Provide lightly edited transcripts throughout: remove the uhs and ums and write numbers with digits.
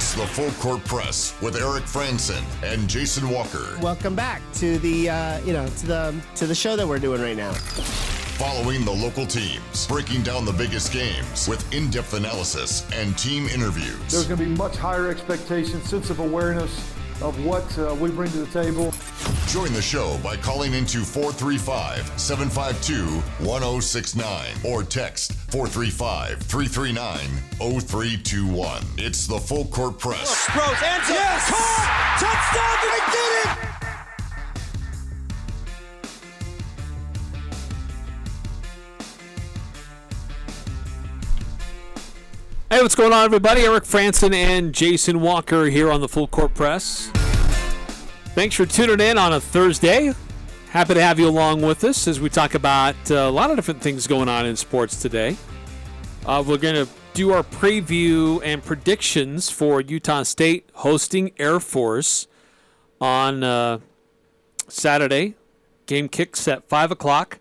It's the Full Court Press with Eric Frandsen and Jason Walker. Welcome back to the to the show that we're doing right now. Following the local teams, breaking down the biggest games with in-depth analysis and team interviews. There's going to be much higher expectations, sense of awareness of what we bring to the table. Join the show by calling into 435-752-1069 or text 435-339-0321. It's the Full Court Press. Rose, answer. Yes! Caught! Touchdown! They did it! Hey, what's going on, everybody? Eric Frandsen and Jason Walker here on the Full Court Press. Thanks for tuning in on a Thursday. Happy to have you along with us as we talk about a lot of different things going on in sports today. We're going to do our preview and predictions for Utah State hosting Air Force on Saturday. Game kicks at 5 o'clock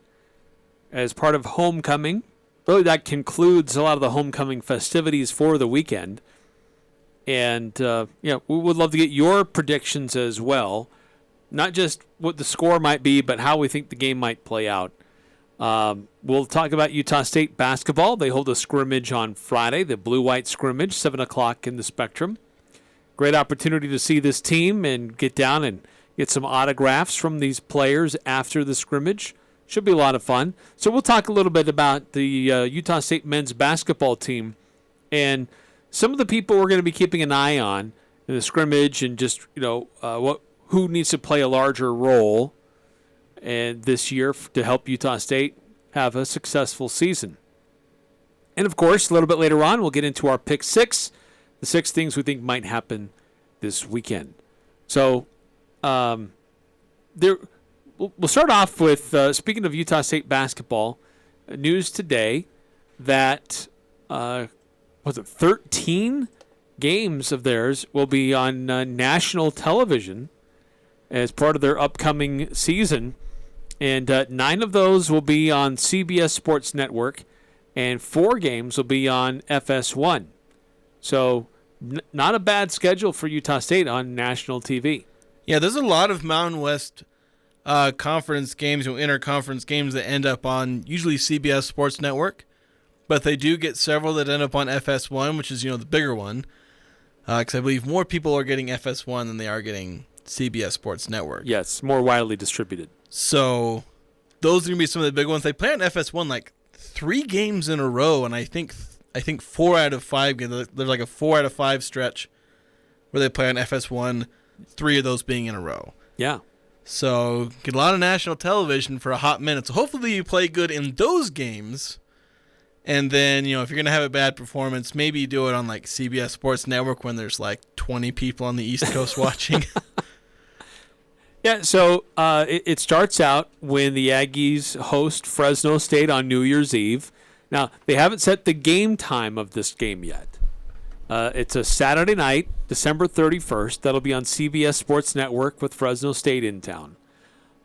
as part of homecoming. Really, that concludes a lot of the homecoming festivities for the weekend. And, we would love to get your predictions as well. Not just what the score might be, but how we think the game might play out. We'll talk about Utah State basketball. They hold a scrimmage on Friday, the blue-white scrimmage, 7 o'clock in the Spectrum. Great opportunity to see this team and get down and get some autographs from these players after the scrimmage. Should be a lot of fun. So we'll talk a little bit about the Utah State men's basketball team and some of the people we're going to be keeping an eye on in the scrimmage and just, who needs to play a larger role and this year to help Utah State have a successful season. And, of course, a little bit later on, we'll get into our Pick 6, the 6 things we think might happen this weekend. So we'll start off with, speaking of Utah State basketball, news today that, 13 games of theirs will be on national television as part of their upcoming season. And 9 of those will be on CBS Sports Network, and 4 games will be on FS1. So not a bad schedule for Utah State on national TV. Yeah, there's a lot of Mountain West conference games, interconference games that end up on usually CBS Sports Network, but they do get several that end up on FS1, which is the bigger one, because I believe more people are getting FS1 than they are getting CBS Sports Network. Yes, more widely distributed. So those are going to be some of the big ones. They play on FS1 like 3 games in a row, and I think 4 out of 5 games. There's like a 4 out of 5 stretch where they play on FS1, 3 of those being in a row. Yeah. So get a lot of national television for a hot minute. So hopefully you play good in those games. And then, if you're going to have a bad performance, maybe you do it on like CBS Sports Network when there's like 20 people on the East Coast watching. Yeah, so it starts out when the Aggies host Fresno State on New Year's Eve. Now, they haven't set the game time of this game yet. It's a Saturday night, December 31st. That'll be on CBS Sports Network with Fresno State in town.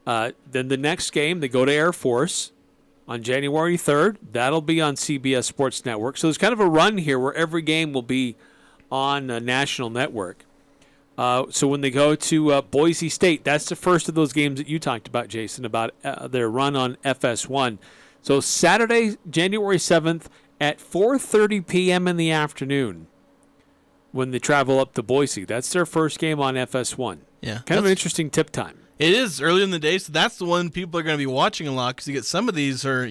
Then the next game, they go to Air Force on January 3rd. That'll be on CBS Sports Network. So there's kind of a run here where every game will be on a national network. So when they go to Boise State, that's the first of those games that you talked about, Jason, about their run on FS1. So Saturday, January 7th at 4:30 p.m. in the afternoon when they travel up to Boise. That's their first game on FS1. Yeah. Kind of an interesting tip time. It is early in the day, so that's the one people are going to be watching a lot because you get some of these are,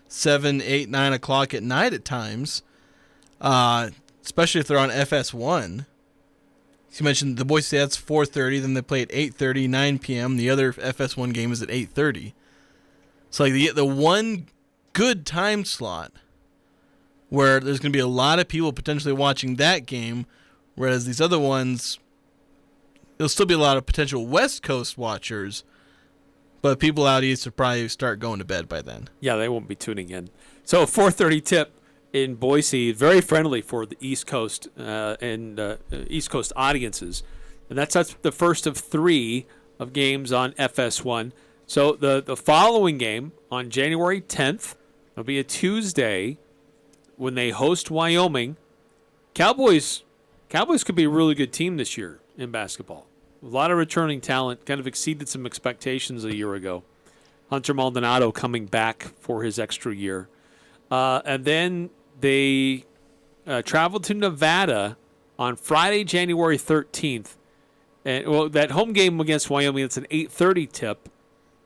7, 8, 9 o'clock at night at times, especially if they're on FS1. So you mentioned the Boise State, that's 4:30, then they play at 8:30, 9 p.m. The other FS1 game is at 8:30. So like the one good time slot where there's going to be a lot of people potentially watching that game, whereas these other ones, there'll still be a lot of potential West Coast watchers, but people out east will probably start going to bed by then. Yeah, they won't be tuning in. So 4:30 tip in Boise, very friendly for the East Coast and East Coast audiences. And that's the first of 3 of games on FS1. So the following game on January 10th, it'll be a Tuesday when they host Wyoming. Cowboys Cowboys could be a really good team this year in basketball. A lot of returning talent, kind of exceeded some expectations a year ago. Hunter Maldonado coming back for his extra year. And then they traveled to Nevada on Friday, January 13th. And well, that home game against Wyoming, it's an 8:30 tip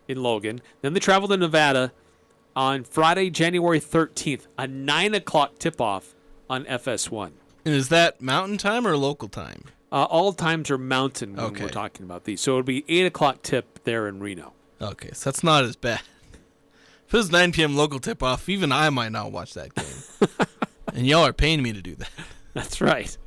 in Logan. Then they traveled to Nevada on Friday, January 13th, a 9 o'clock tip-off on FS1. And is that mountain time or local time? All times are mountain when Okay. we're talking about these. So it'll be 8 o'clock tip there in Reno. Okay, so that's not as bad. If it was 9 p.m. local tip-off, even I might not watch that game. And y'all are paying me to do that. That's right.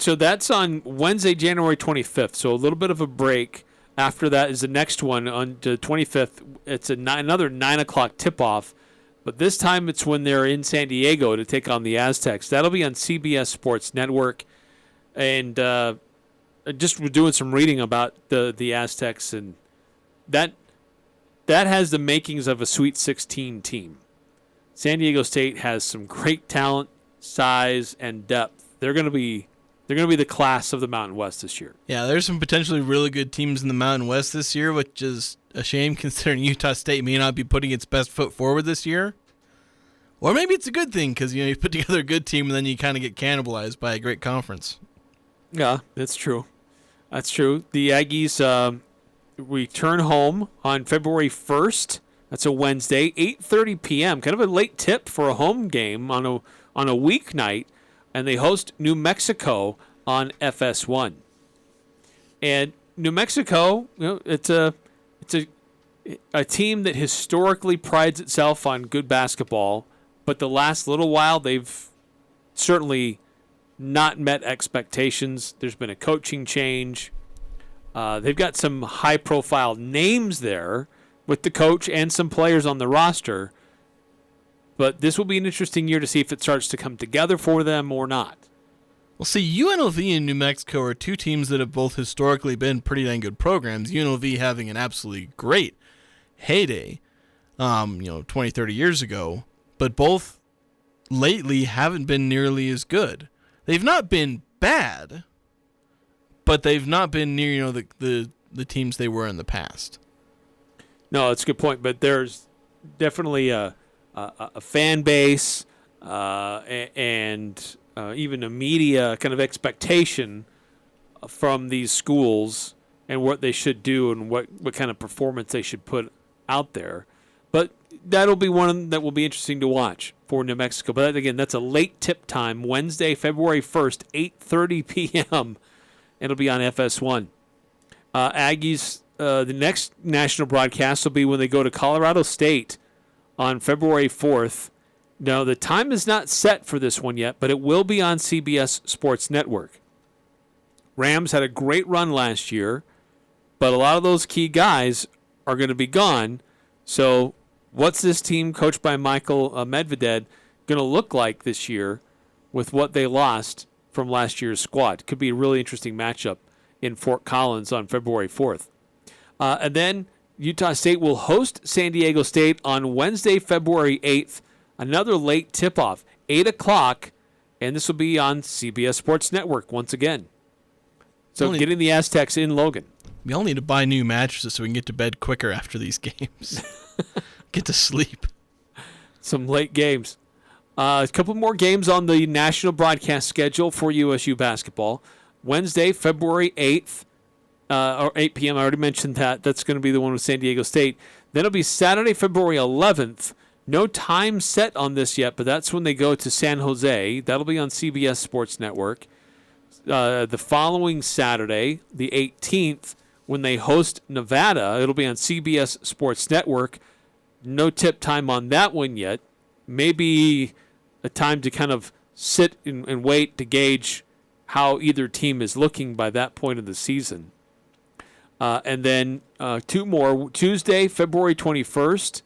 So that's on Wednesday, January 25th. So a little bit of a break. After that is the next one on the 25th. It's another 9 o'clock tip-off. But this time it's when they're in San Diego to take on the Aztecs. That'll be on CBS Sports Network. And just doing some reading about the Aztecs, and that has the makings of a Sweet 16 team. San Diego State has some great talent, size, and depth. They're going to be the class of the Mountain West this year. Yeah, there's some potentially really good teams in the Mountain West this year, which is a shame considering Utah State may not be putting its best foot forward this year. Or maybe it's a good thing because you put together a good team and then you kind of get cannibalized by a great conference. Yeah, that's true. That's true. The Aggies return home on February 1st. That's a Wednesday, 8:30 p.m. Kind of a late tip for a home game on a weeknight, and they host New Mexico on FS1. And New Mexico, it's a team that historically prides itself on good basketball, but the last little while they've certainly not met expectations. There's been a coaching change. They've got some high-profile names there with the coach and some players on the roster. But this will be an interesting year to see if it starts to come together for them or not. Well, see, UNLV and New Mexico are two teams that have both historically been pretty dang good programs. UNLV having an absolutely great heyday, 20, 30 years ago. But both lately haven't been nearly as good. They've not been bad, but they've not been near, the teams they were in the past. No, it's a good point. But there's definitely a fan base and even a media kind of expectation from these schools and what they should do and what kind of performance they should put out there. But that'll be one that will be interesting to watch for New Mexico. But again, that's a late tip time, Wednesday, February 1st, 8:30 p.m. It'll be on FS1. Aggies, the next national broadcast will be when they go to Colorado State on February 4th. Now, the time is not set for this one yet, but it will be on CBS Sports Network. Rams had a great run last year, but a lot of those key guys are going to be gone. So what's this team coached by Michael Medved going to look like this year with what they lost from last year's squad? Could be a really interesting matchup in Fort Collins on February 4th. And then Utah State will host San Diego State on Wednesday, February 8th. Another late tip-off, 8 o'clock, and this will be on CBS Sports Network once again. So getting the Aztecs in Logan. We all need to buy new mattresses so we can get to bed quicker after these games. Get to sleep. Some late games. A couple more games on the national broadcast schedule for USU basketball. Wednesday, February 8th, or 8 p.m. I already mentioned that. That's going to be the one with San Diego State. Then it'll be Saturday, February 11th. No time set on this yet, but that's when they go to San Jose. That'll be on CBS Sports Network. The following Saturday, the 18th, when they host Nevada, it'll be on CBS Sports Network. No tip time on that one yet. Maybe a time to kind of sit and wait to gauge how either team is looking by that point of the season. And then two more. Tuesday, February 21st,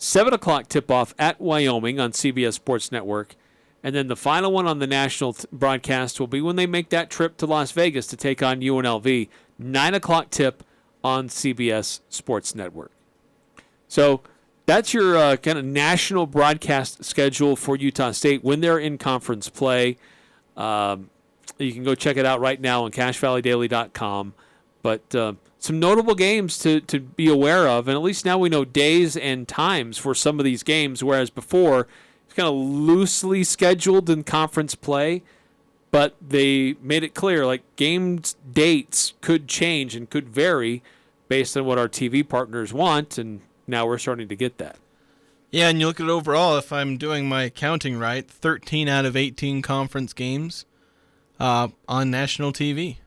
7 o'clock tip-off at Wyoming on CBS Sports Network. And then the final one on the national broadcast will be when they make that trip to Las Vegas to take on UNLV. 9 o'clock tip on CBS Sports Network. So that's your kind of national broadcast schedule for Utah State when they're in conference play. You can go check it out right now on CashValleyDaily.com. But some notable games to be aware of, and at least now we know days and times for some of these games, whereas before it's kind of loosely scheduled in conference play, but they made it clear like game dates could change and could vary based on what our TV partners want, and now we're starting to get that. Yeah, and you look at it overall, if I'm doing my counting right, 13 out of 18 conference games on national TV,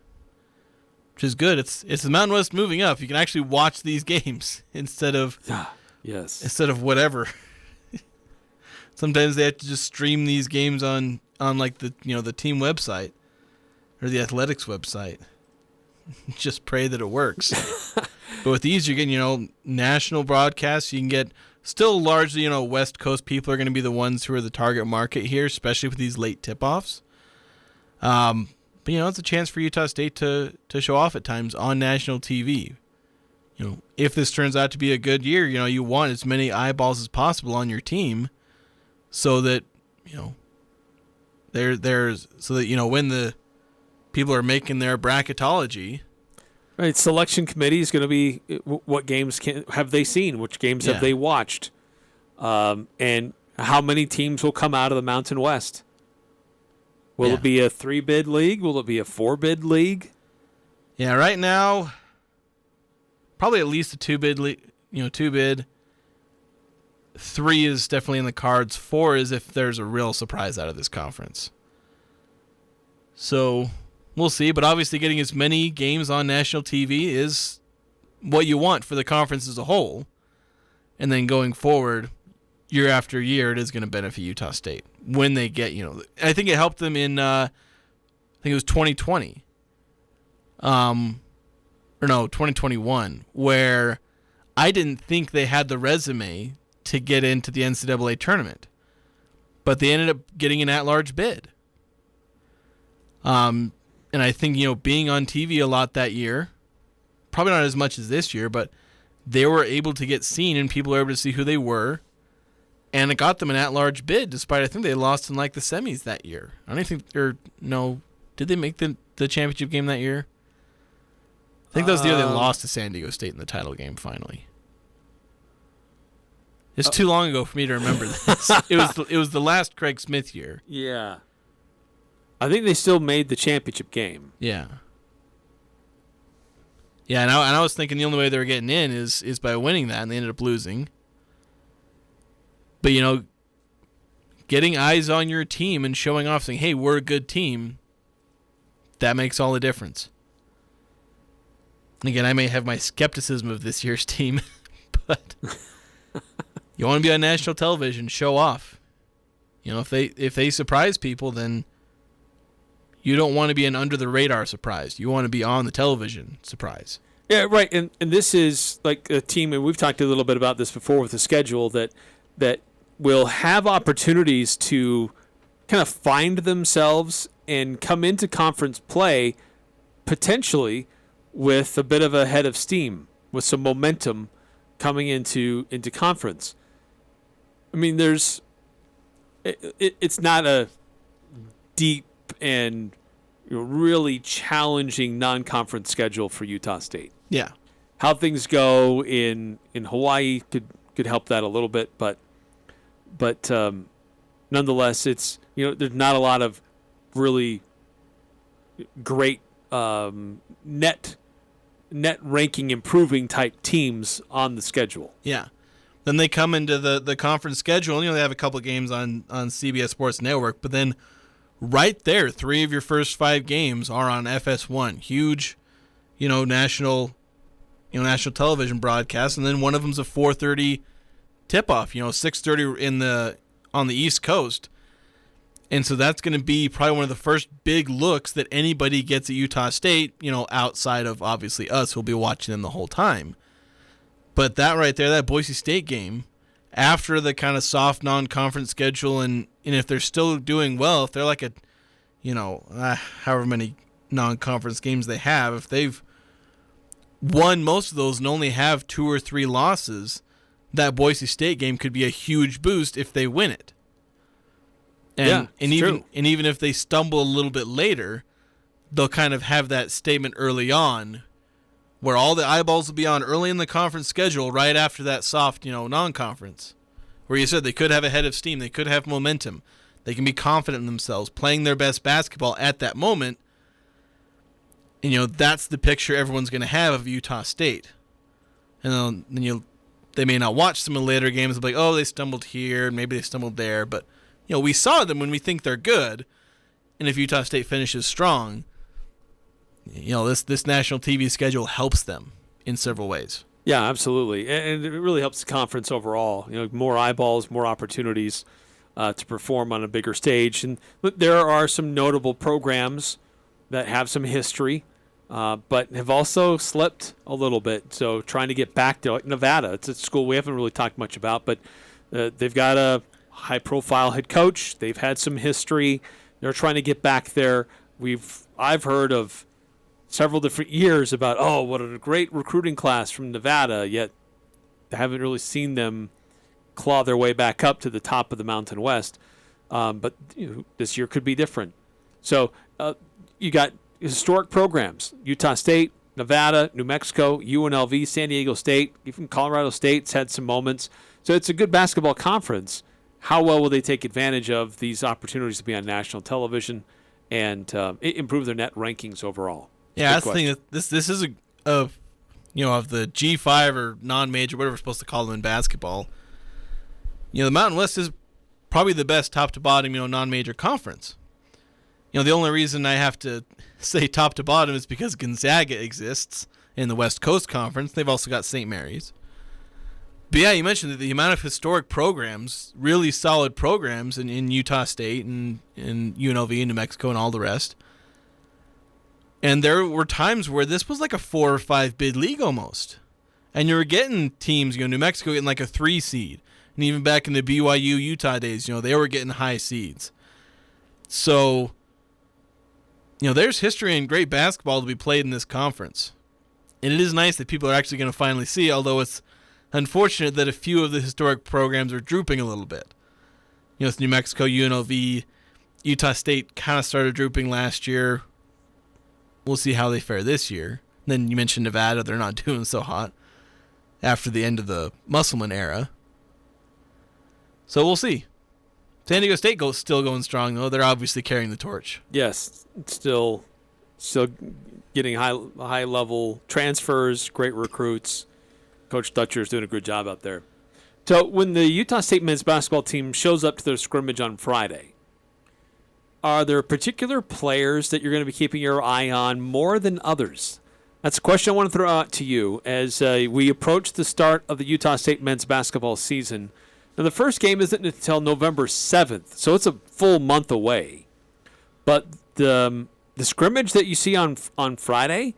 which is good. It's the Mountain West moving up. You can actually watch these games instead of whatever. Sometimes they have to just stream these games on like the team website or the athletics website. Just pray that it works. But with these, you're getting national broadcasts. You can get still largely West Coast people are going to be the ones who are the target market here, especially with these late tip-offs. But it's a chance for Utah State to show off at times on national TV. If this turns out to be a good year, you want as many eyeballs as possible on your team, so that when the people are making their bracketology, right, selection committee is going to be what games have they seen, which games have they watched, and how many teams will come out of the Mountain West. Will it be a 3-bid league? Will it be a 4-bid league? Yeah, right now, probably at least a 2-bid league. 2-bid. 3 is definitely in the cards. 4 is if there's a real surprise out of this conference. So we'll see. But obviously, getting as many games on national TV is what you want for the conference as a whole. And then going forward, year after year, it is going to benefit Utah State when they get, I think it helped them in, I think it was 2020, 2021, where I didn't think they had the resume to get into the NCAA tournament, but they ended up getting an at-large bid. And I think, being on TV a lot that year, probably not as much as this year, but they were able to get seen and people were able to see who they were. And it got them an at-large bid, despite I think they lost in like the semis that year. I don't think did they make the championship game that year? I think that was the year they lost to San Diego State in the title game finally. It's too long ago for me to remember this. It was the last Craig Smith year. Yeah. I think they still made the championship game. Yeah. Yeah, and I was thinking the only way they were getting in is by winning that, and they ended up losing. But, getting eyes on your team and showing off, saying, hey, we're a good team, that makes all the difference. And again, I may have my skepticism of this year's team, but you want to be on national television, show off. If they surprise people, then you don't want to be an under-the-radar surprise. You want to be on the television surprise. Yeah, right. And this is like a team, and we've talked a little bit about this before with the schedule, that will have opportunities to kind of find themselves and come into conference play potentially with a bit of a head of steam, with some momentum coming into conference. I mean, it's not a deep and really challenging non-conference schedule for Utah State. Yeah. How things go in Hawaii could help that a little bit, but nonetheless, it's there's not a lot of really great net ranking improving type teams on the schedule. Yeah. Then they come into the conference schedule, and they have a couple of games on CBS Sports Network, but then right there, 3 of your first 5 games are on FS1. Huge, national television broadcast, and then one of them's a 4:30 tip-off, 6:30 on the East Coast. And so that's going to be probably one of the first big looks that anybody gets at Utah State, outside of obviously us who'll be watching them the whole time. But that right there, that Boise State game, after the kind of soft non-conference schedule, and if they're still doing well, if they're like a, however many non-conference games they have, if they've won most of those and only have 2 or 3 losses, that Boise State game could be a huge boost if they win it. Yeah, and it's even true. and even if they stumble a little bit later, they'll kind of have that statement early on where all the eyeballs will be on early in the conference schedule right after that soft, non-conference. Where you said they could have a head of steam, they could have momentum. They can be confident in themselves, playing their best basketball at that moment. And, that's the picture everyone's going to have of Utah State. And then they may not watch some of the later games, like, oh, they stumbled here, and maybe they stumbled there. But, we saw them when we think they're good. And if Utah State finishes strong, this national TV schedule helps them in several ways. Yeah, absolutely. And it really helps the conference overall. More eyeballs, more opportunities to perform on a bigger stage. And there are some notable programs that have some history, but have also slipped a little bit. So trying to get back to Nevada. It's a school we haven't really talked much about, but they've got a high-profile head coach. They've had some history. They're trying to get back there. I've heard of several different years about, what a great recruiting class from Nevada, yet I haven't really seen them claw their way back up to the top of the Mountain West. But this year could be different. So you got historic programs, Utah State, Nevada, New Mexico, UNLV, San Diego State, even Colorado State's had some moments. So it's a good basketball conference. How well will they take advantage of these opportunities to be on national television and improve their net rankings overall? Yeah, that's the thing. This is of the G5 or non-major, whatever we're supposed to call them in basketball. The Mountain West is probably the best top to bottom, non-major conference. The only reason I have to say top to bottom is because Gonzaga exists in the West Coast Conference. They've also got St. Mary's. But yeah, you mentioned the amount of historic programs, really solid programs in Utah State and in UNLV and New Mexico and all the rest. And there were times where this was like a 4 or 5 bid league almost. And you were getting teams, New Mexico getting like a 3 seed. And even back in the BYU Utah days, they were getting high seeds. So, there's history and great basketball to be played in this conference. And it is nice that people are actually going to finally see, although it's unfortunate that a few of the historic programs are drooping a little bit. It's New Mexico, UNLV, Utah State kind of started drooping last year. We'll see how they fare this year. Then you mentioned Nevada. They're not doing so hot after the end of the Musselman era. So we'll see. San Diego State still going strong, though. They're obviously carrying the torch. Yes, still getting high-level transfers, great recruits. Coach Dutcher's doing a good job out there. So when the Utah State men's basketball team shows up to their scrimmage on Friday, are there particular players that you're going to be keeping your eye on more than others? That's a question I want to throw out to you as we approach the start of the Utah State men's basketball season. Now, the first game isn't until November 7th, so it's a full month away. But the scrimmage that you see on Friday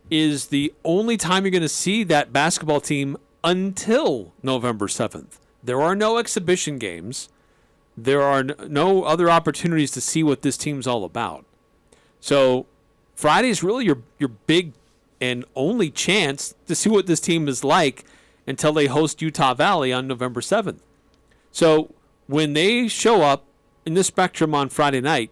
is the only time you're going to see that basketball team until November 7th. There are no exhibition games. There are no other opportunities to see what this team's all about. So Friday is really your big and only chance to see what this team is like until they host Utah Valley on November 7th. So when they show up in the Spectrum on Friday night,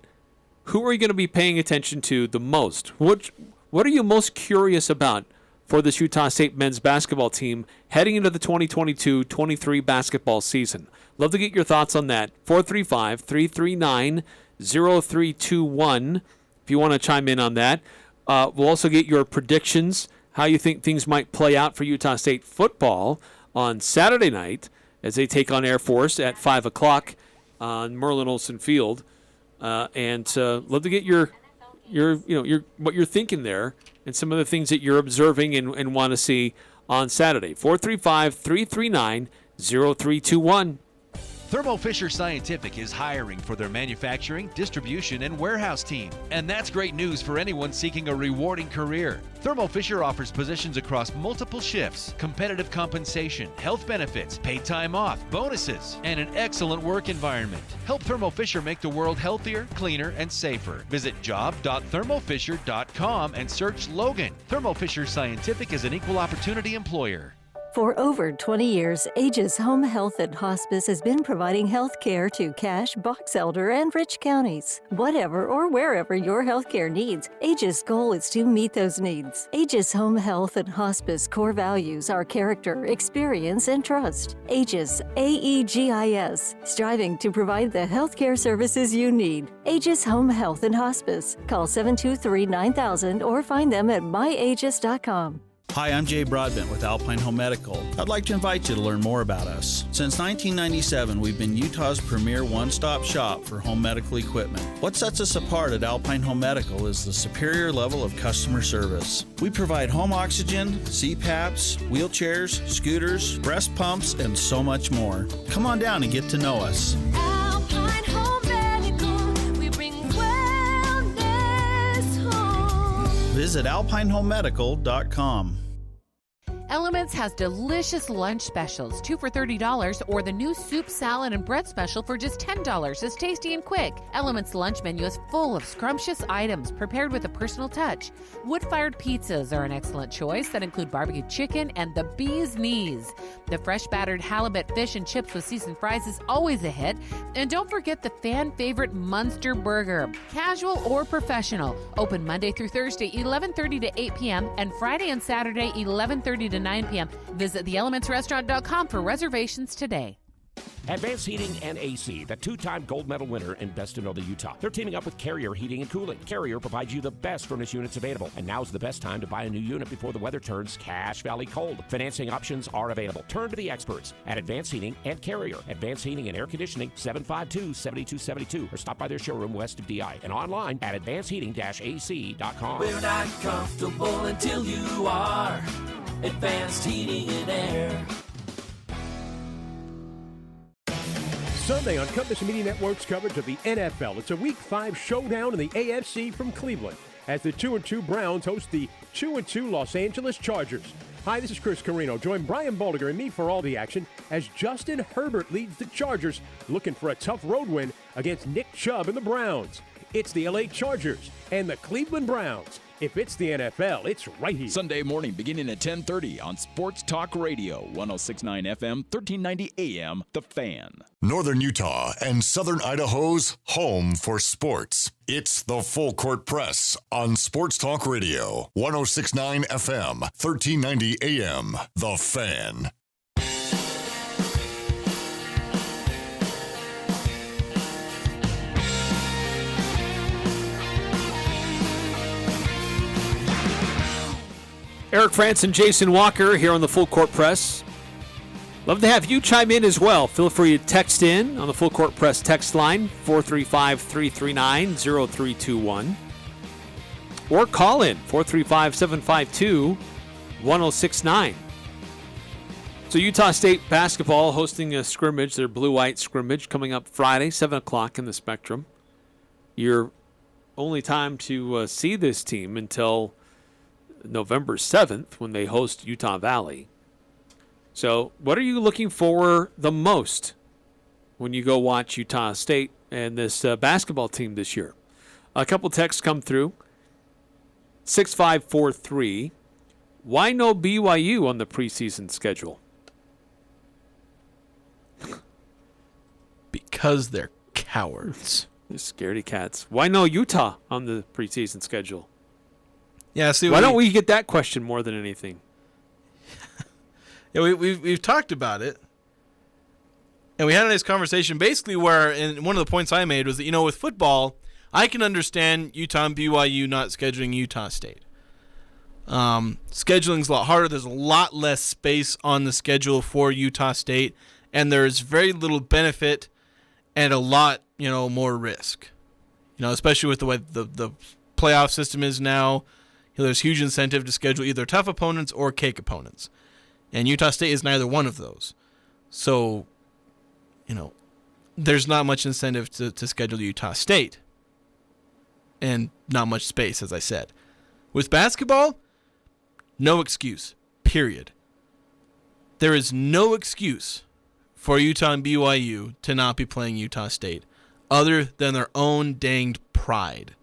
who are you going to be paying attention to the most? What are you most curious about for this Utah State men's basketball team heading into the 2022-23 basketball season? Love to get your thoughts on that. 435-339-0321 if you want to chime in on that. We'll also get your predictions, how you think things might play out for Utah State football on Saturday night as they take on Air Force at 5 o'clock on Merlin Olsen Field. And love to get your what you're thinking there and some of the things that you're observing and want to see on Saturday. 435-339-0321. Thermo Fisher Scientific is hiring for their manufacturing, distribution, and warehouse team. And that's great news for anyone seeking a rewarding career. Thermo Fisher offers positions across multiple shifts, competitive compensation, health benefits, paid time off, bonuses, and an excellent work environment. Help Thermo Fisher make the world healthier, cleaner, and safer. Visit job.thermofisher.com and search Logan. Thermo Fisher Scientific is an equal opportunity employer. For over 20 years, Aegis Home Health and Hospice has been providing health care to Cache, Box Elder, and Rich counties. Whatever or wherever your health care needs, Aegis' goal is to meet those needs. Aegis Home Health and Hospice core values are character, experience, and trust. Aegis, AEGIS, striving to provide the health care services you need. Aegis Home Health and Hospice. Call 723-9000 or find them at myaegis.com. Hi, I'm Jay Broadbent with Alpine Home Medical. I'd like to invite you to learn more about us. Since 1997, we've been Utah's premier one-stop shop for home medical equipment. What sets us apart at Alpine Home Medical is the superior level of customer service. We provide home oxygen, CPAPs, wheelchairs, scooters, breast pumps, and so much more. Come on down and get to know us. Alpine Home Medical, we bring wellness home. Visit alpinehomemedical.com. Elements has delicious lunch specials, 2 for $30, or the new soup, salad, and bread special for just $10. It's tasty and quick. Elements' lunch menu is full of scrumptious items prepared with a personal touch. Wood-fired pizzas are an excellent choice that include barbecue chicken and the bee's knees. The fresh battered halibut fish and chips with seasoned fries is always a hit. And don't forget the fan favorite Munster Burger. Casual or professional. Open Monday through Thursday, 11:30 to 8 p.m. and Friday and Saturday, 11:30 to 9 p.m. Visit theelementsrestaurant.com for reservations today. Advanced Heating and AC, the two-time gold medal winner in Best in Northern Utah. They're teaming up with Carrier Heating and Cooling. Carrier provides you the best furnace units available, and now's the best time to buy a new unit before the weather turns Cache Valley cold. Financing options are available. Turn to the experts at Advanced Heating and Carrier. Advanced Heating and Air Conditioning, 752-7272, or stop by their showroom west of DI and online at advancedheating-ac.com. We're not comfortable until you are. Advanced Heating and Air. Sunday on Compass Media Network's coverage of the NFL. It's a Week 5 showdown in the AFC from Cleveland as the 2-2 Browns host the 2-2 Los Angeles Chargers. Hi, this is Chris Carino. Join Brian Baldiger and me for all the action as Justin Herbert leads the Chargers looking for a tough road win against Nick Chubb and the Browns. It's the LA Chargers and the Cleveland Browns. If it's the NFL, it's right here. Sunday morning beginning at 10:30 on Sports Talk Radio, 106.9 FM, 1390 AM, The Fan. Northern Utah and Southern Idaho's home for sports. It's the Full Court Press on Sports Talk Radio, 106.9 FM, 1390 AM, The Fan. Eric Frandsen, Jason Walker here on the Full Court Press. Love to have you chime in as well. Feel free to text in on the Full Court Press text line, 435-339-0321. Or call in, 435-752-1069. So Utah State basketball hosting a scrimmage, their blue-white scrimmage, coming up Friday, 7 o'clock in the Spectrum. Your only time to see this team until November 7th when they host Utah Valley. So what are you looking for the most when you go watch Utah State and this basketball team this year? A couple texts come through. 6543. Why no BYU on the preseason schedule? Because they're cowards. They're scaredy cats. Why no Utah on the preseason schedule? Yeah, see, why don't we get that question more than anything? Yeah, we've talked about it, and we had a nice conversation. Basically, where and one of the points I made was that with football, I can understand Utah and BYU not scheduling Utah State. Scheduling's a lot harder. There's a lot less space on the schedule for Utah State, and there's very little benefit and a lot more risk. Especially with the way the playoff system is now. There's huge incentive to schedule either tough opponents or cake opponents. And Utah State is neither one of those. So, there's not much incentive to schedule Utah State. And not much space, as I said. With basketball, no excuse, period. There is no excuse for Utah and BYU to not be playing Utah State other than their own danged pride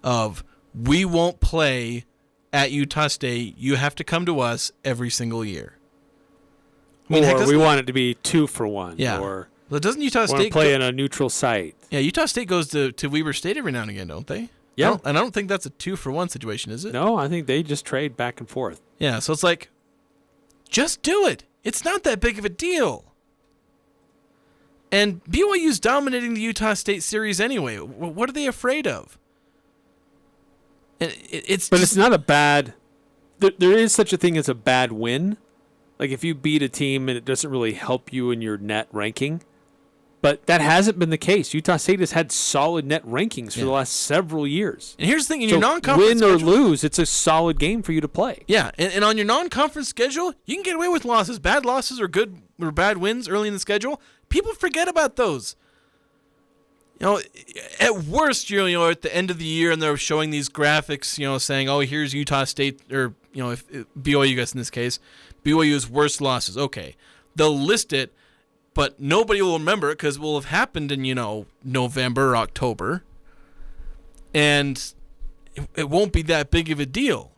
of, we won't play at Utah State. You have to come to us every single year. I mean, or we want it to be 2-for-1. Yeah. Or well, doesn't Utah want to State play in a neutral site? Yeah, Utah State goes to Weber State every now and again, don't they? Yeah. And I don't think that's a 2-for-1 situation, is it? No, I think they just trade back and forth. Yeah, so it's like, just do it. It's not that big of a deal. And BYU's dominating the Utah State series anyway. What are they afraid of? And it's not a bad. There is such a thing as a bad win. Like if you beat a team and it doesn't really help you in your net ranking. But that hasn't been the case. Utah State has had solid net rankings for the last several years. And here's the thing: in your non-conference win or schedule, lose, it's a solid game for you to play. Yeah, and on your non-conference schedule, you can get away with losses. Bad losses or good or bad wins early in the schedule. People forget about those. You know, at worst, you know, at the end of the year, and they're showing these graphics, you know, saying, "Oh, here's Utah State," or you know, if BYU gets in this case, BYU's worst losses. Okay, they'll list it. But nobody will remember it because it will have happened in, you know, November or October. And it won't be that big of a deal,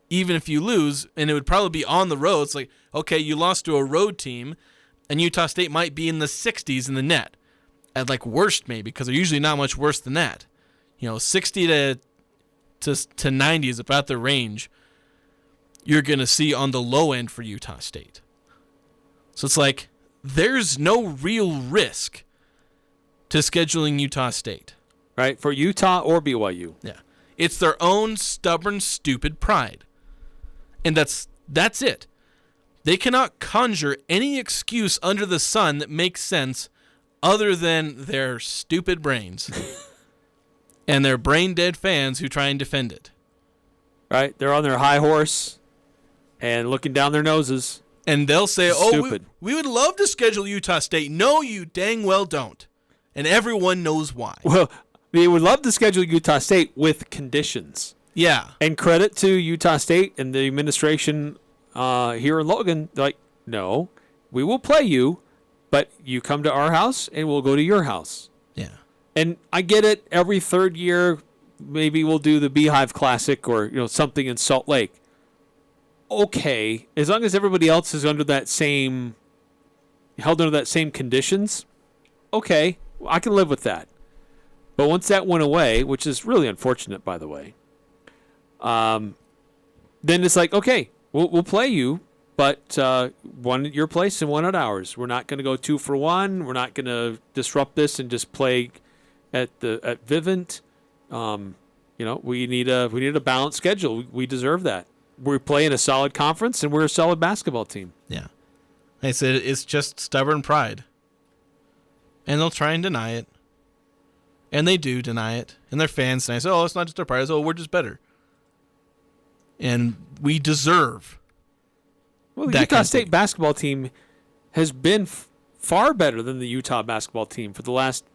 even if you lose. And it would probably be on the road. It's like, okay, you lost to a road team, and Utah State might be in the 60s in the net. At like worst, maybe, because they're usually not much worse than that. You know, 60 to 90 is about the range you're going to see on the low end for Utah State. So it's like, there's no real risk to scheduling Utah State. Right? For Utah or BYU. Yeah. It's their own stubborn, stupid pride. And that's it. They cannot conjure any excuse under the sun that makes sense other than their stupid brains and their brain-dead fans who try and defend it. Right? They're on their high horse and looking down their noses. And they'll say, Stupid. we would love to schedule Utah State. No, you dang well don't. And everyone knows why. Well, they would love to schedule Utah State with conditions. Yeah. And credit to Utah State and the administration here in Logan. They're like, no, we will play you, but you come to our house and we'll go to your house. Yeah. And I get it. Every third year, maybe we'll do the Beehive Classic or something in Salt Lake. Okay, as long as everybody else is held under that same conditions, okay, I can live with that. But once that went away, which is really unfortunate, by the way, then it's like, okay, we'll play you, but one at your place and one at ours. We're not going to go 2-for-1. We're not going to disrupt this and just play at Vivint. We need a balanced schedule. We deserve that. We're playing a solid conference, and we're a solid basketball team. Yeah. I said it's just stubborn pride. And they'll try and deny it. And they do deny it. And their fans say, oh, it's not just our pride. Oh, we're just better. And we deserve Well, the Utah State basketball team has been far better than the Utah basketball team for the last,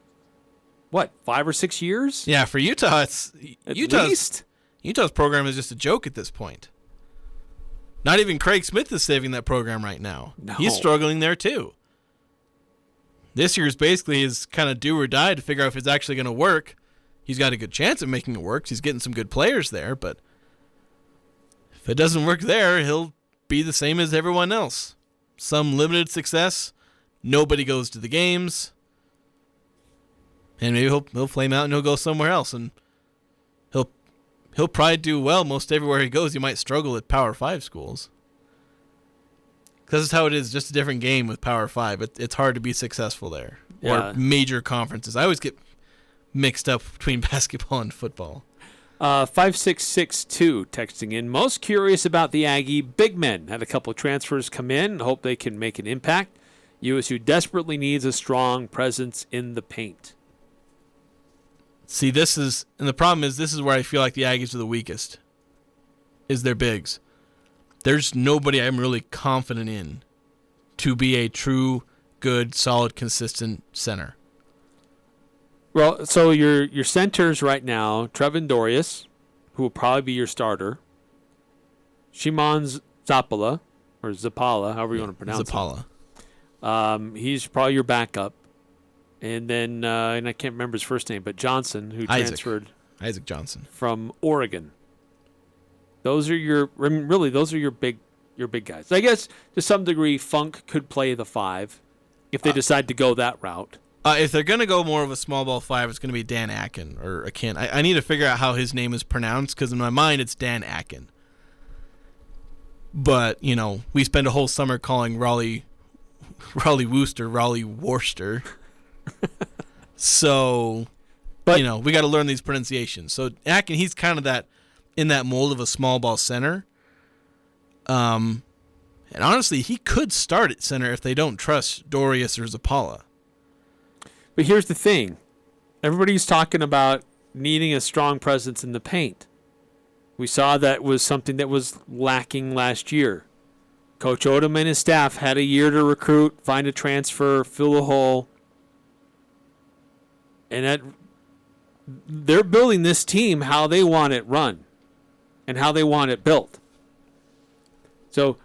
5 or 6 years? Yeah, for Utah, Utah's program is just a joke at this point. Not even Craig Smith is saving that program right now. No. He's struggling there too. This year's basically his kind of do or die to figure out if it's actually going to work. He's got a good chance of making it work. He's getting some good players there, but if it doesn't work there, he'll be the same as everyone else. Some limited success, nobody goes to the games, and maybe he'll flame out and he'll go somewhere else, and he'll probably do well most everywhere he goes. He might struggle at Power 5 schools. Because that's how it is, just a different game with Power 5. It's hard to be successful there. Yeah. Or major conferences. I always get mixed up between basketball and football. 5662 texting in. Most curious about the Aggie big men. Had a couple of transfers come in. Hope they can make an impact. USU desperately needs a strong presence in the paint. See, the problem is this is where I feel like the Aggies are the weakest, is their bigs. There's nobody I'm really confident in to be a true, good, solid, consistent center. Well, so your centers right now, Trevin Dorius, who will probably be your starter, Shimon Zapala, or Zapala, however you want to pronounce Zapala. it. He's probably your backup. And then, and I can't remember his first name, but Johnson, who transferred Isaac Johnson from Oregon. Those are your big big guys. I guess to some degree, Funk could play the 5 if they decide to go that route. If they're going to go more of a small ball 5, it's going to be Dan Akin or Akin. I need to figure out how his name is pronounced because in my mind it's Dan Akin. But, we spend a whole summer calling Raleigh Worcester. So, but, we got to learn these pronunciations. So Akin, he's kind of in that mold of a small ball center. And honestly, he could start at center if they don't trust Dorius or Zapala. But here's the thing. Everybody's talking about needing a strong presence in the paint. We saw that was something that was lacking last year. Coach Odom and his staff had a year to recruit, find a transfer, fill a hole. And they're building this team how they want it run and how they want it built. So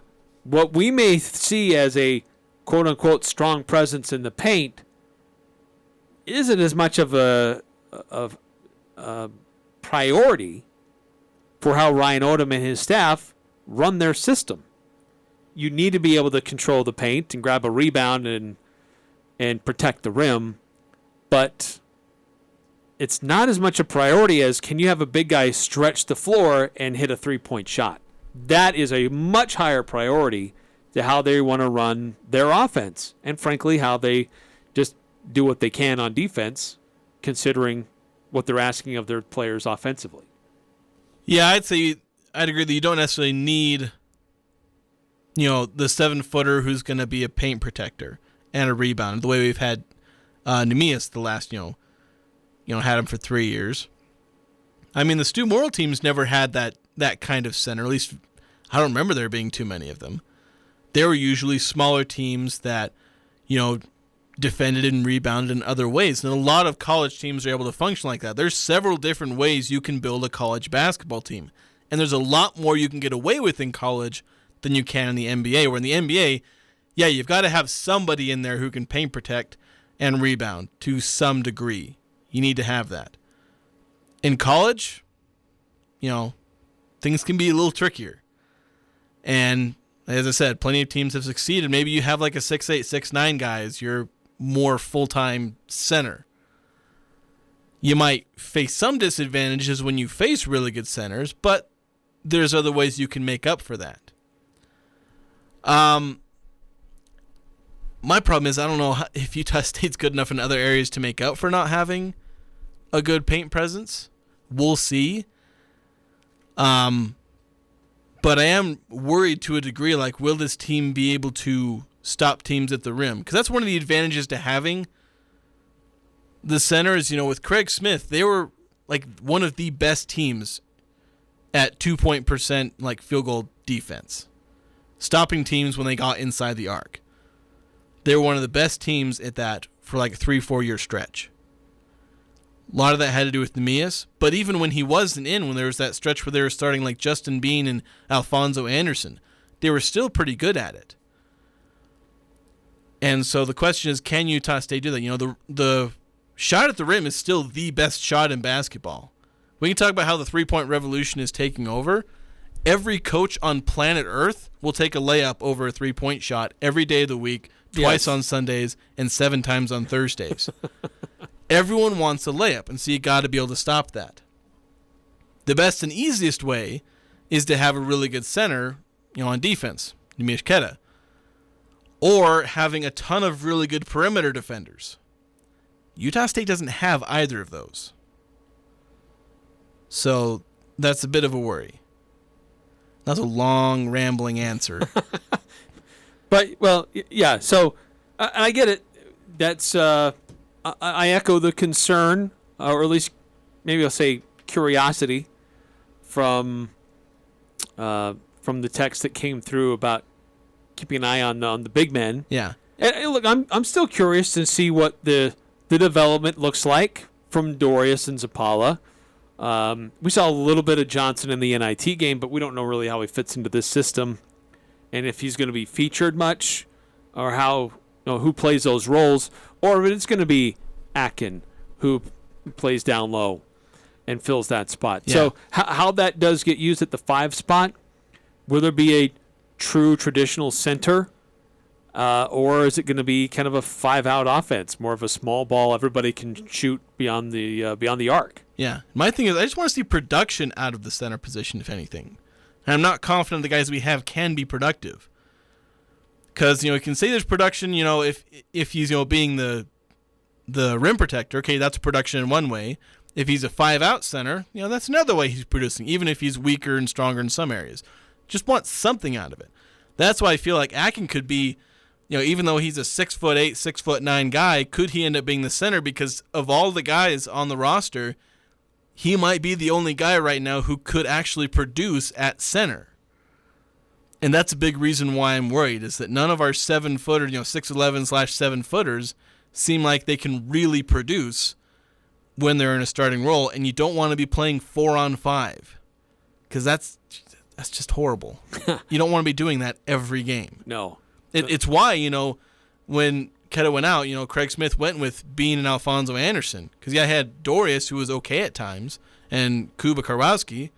what we may see as a quote-unquote strong presence in the paint isn't as much of a priority for how Ryan Odom and his staff run their system. You need to be able to control the paint and grab a rebound and protect the rim, but it's not as much a priority as can you have a big guy stretch the floor and hit a three-point shot. That is a much higher priority to how they want to run their offense and, frankly, how they just do what they can on defense, considering what they're asking of their players offensively. Yeah, I'd agree that you don't necessarily need, the 7-footer who's going to be a paint protector and a rebounder, the way we've had Neemias the last, had him for 3 years. I mean, the Stu Morrill teams never had that kind of center. At least I don't remember there being too many of them. They were usually smaller teams that, defended and rebounded in other ways. And a lot of college teams are able to function like that. There's several different ways you can build a college basketball team. And there's a lot more you can get away with in college than you can in the NBA. Where in the NBA, yeah, you've got to have somebody in there who can paint protect and rebound to some degree. You need to have that. In college, things can be a little trickier. And as I said, plenty of teams have succeeded. Maybe you have like a 6'8", 6'9" guy as your more full-time center. You might face some disadvantages when you face really good centers, but there's other ways you can make up for that. My problem is I don't know if Utah State's good enough in other areas to make up for not having a good paint presence. We'll see. But I am worried to a degree, like, will this team be able to stop teams at the rim? Because that's one of the advantages to having the centers. With Craig Smith, they were, like, one of the best teams at 2-point percent, like, field goal defense, stopping teams when they got inside the arc. They were one of the best teams at that for, like, a 3-4 year stretch. A lot of that had to do with Neemias, but even when he wasn't in, when there was that stretch where they were starting like Justin Bean and Alfonso Anderson, they were still pretty good at it. And so the question is, can Utah State do that? The shot at the rim is still the best shot in basketball. We can talk about how the three-point revolution is taking over. Every coach on planet Earth will take a layup over a three-point shot every day of the week, twice on Sundays, and 7 times on Thursdays. Everyone wants a layup, and so you got to be able to stop that. The best and easiest way is to have a really good center, on defense, Neemias Queta, or having a ton of really good perimeter defenders. Utah State doesn't have either of those. So that's a bit of a worry. That's a long, rambling answer. But, well, yeah, so I get it. That's I echo the concern, or at least maybe I'll say curiosity from the text that came through about keeping an eye on the big men. Yeah. And look, I'm still curious to see what the development looks like from Dorius and Zapala. We saw a little bit of Johnson in the NIT game, but we don't know really how he fits into this system and if he's going to be featured much or how who plays those roles, or if it's going to be Akin who plays down low and fills that spot. Yeah. So how that does get used at the 5 spot, will there be true traditional center, or is it going to be kind of a 5-out offense, more of a small ball, everybody can shoot beyond the arc? Yeah. My thing is I just want to see production out of the center position, if anything. And I'm not confident the guys we have can be productive. Because, we can say there's production, if he's, being the rim protector, okay, that's production in one way. If he's a 5-out center, that's another way he's producing, even if he's weaker and stronger in some areas. Just want something out of it. That's why I feel like Akin could be, even though he's a 6'8", 6'9" guy, could he end up being the center? Because of all the guys on the roster, he might be the only guy right now who could actually produce at center. And that's a big reason why I'm worried, is that none of our 7-footer, 6'11/7-footers seem like they can really produce when they're in a starting role, and you don't want to be playing 4-on-5 because that's just horrible. You don't want to be doing that every game. No. It's why, when Keta went out, Craig Smith went with Bean and Alfonso Anderson because, I had Dorius, who was okay at times, and Kuba Karwowski,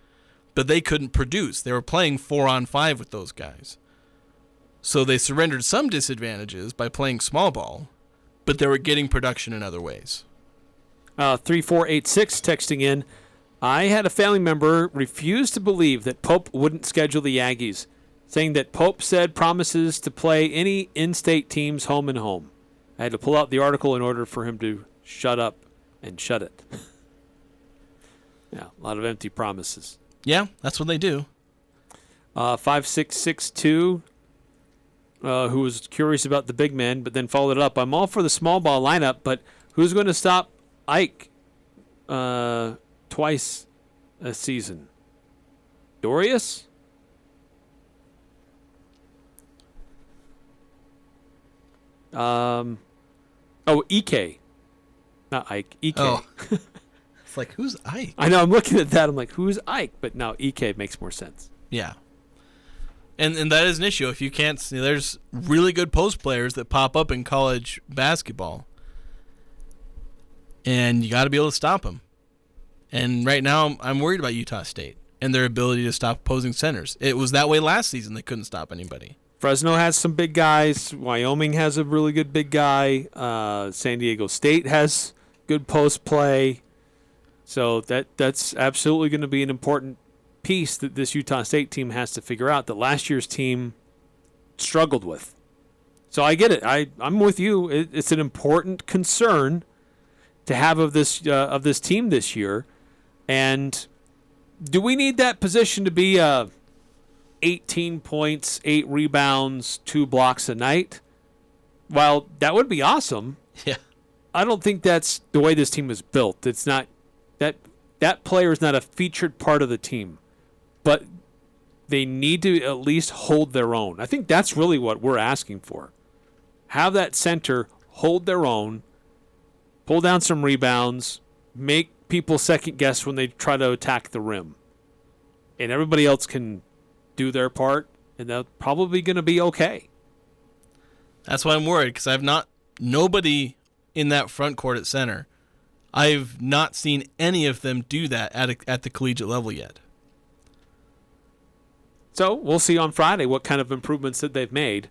but they couldn't produce. They were playing 4-on-5 with those guys. So they surrendered some disadvantages by playing small ball, but they were getting production in other ways. 3486 texting in, I had a family member refuse to believe that Pope wouldn't schedule the Aggies, saying that Pope said promises to play any in-state teams home and home. I had to pull out the article in order for him to shut up and shut it. Yeah, a lot of empty promises. Yeah, that's what they do. 5662, who was curious about the big men, but then followed it up. I'm all for the small ball lineup, but who's going to stop Ike twice a season? Dorius? Ike. Not Ike. Ike. Oh. It's like, who's Ike? I know, I'm looking at that. I'm like, who's Ike? But now Ike makes more sense. Yeah. And that is an issue. If you can't see, there's really good post players that pop up in college basketball. And you got to be able to stop them. And right now, I'm worried about Utah State and their ability to stop opposing centers. It was that way last season. They couldn't stop anybody. Fresno has some big guys. Wyoming has a really good big guy. San Diego State has good post play. So that's absolutely going to be an important piece that this Utah State team has to figure out that last year's team struggled with. So I get it. I'm with you. It's an important concern to have of this team this year. And do we need that position to be 18 points, 8 rebounds, 2 blocks a night? While that would be awesome, yeah, I don't think that's the way this team is built. It's not that player is not a featured part of the team, but they need to at least hold their own. I think that's really what we're asking for. Have that center hold their own, pull down some rebounds, make people second guess when they try to attack the rim, and everybody else can do their part, and they're probably going to be okay. That's why I'm worried, because nobody in that front court at center. I've not seen any of them do that at the collegiate level yet. So we'll see on Friday what kind of improvements that they've made